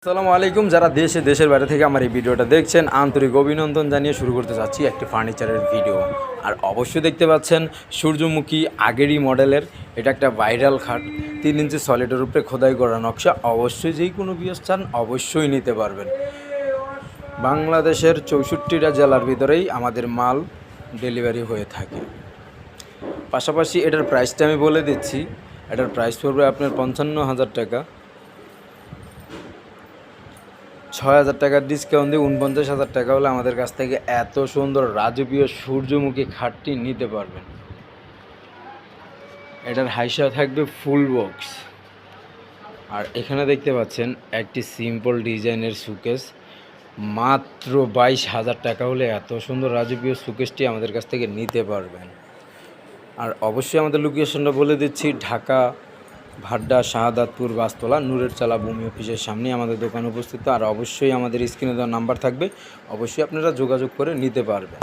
আসসালামু আলাইকুম। যারা দেশের বাইরে থেকে আমার এই ভিডিওটা দেখছেন, আন্তরিক অভিনন্দন জানিয়ে শুরু করতে যাচ্ছি একটি ফার্নিচারের ভিডিও। আর অবশ্যই দেখতে পাচ্ছেন সূর্যমুখী আগেরই মডেলের, এটা একটা ভাইরাল খাট, 3 ইঞ্চি সলিডের উপরে খোদাই করা নকশা। অবশ্যই যেই কোনো বিয়স চান অবশ্যই নিতে পারবেন। বাংলাদেশের 64টা জেলার ভিতরেই আমাদের মাল ডেলিভারি হয়ে থাকে। পাশাপাশি এটার প্রাইসটা আমি বলে দিচ্ছি, এটার প্রাইস পড়বে আপনার 55,000 টাকা। 6,000 টাকার ডিসকাউন্ট দিয়ে 49,000 টাকা হলে আমাদের কাছ থেকে এত সুন্দর রাজকীয় সূর্যমুখী খাটটি নিতে পারবেন। এটার হাইসা থাকবে ফুল বক্স। আর এখানে দেখতে পাচ্ছেন একটি সিম্পল ডিজাইনের সুকেস, মাত্র 22,000 টাকা হলে এত সুন্দর রাজকীয় সুকেসটি আমাদের কাছ থেকে নিতে পারবেন। আর অবশ্যই আমাদের লোকেশনটা বলে দিচ্ছি, ঢাকা ভাড্ডা শাহাদাতপুর বাসতলা নূরের চালা ভূমি অফিসের সামনে আমাদের দোকান উপস্থিত। আর অবশ্যই আমাদের স্ক্রিনে দেওয়া নাম্বার থাকবে, অবশ্যই আপনারা যোগাযোগ করে নিতে পারবেন।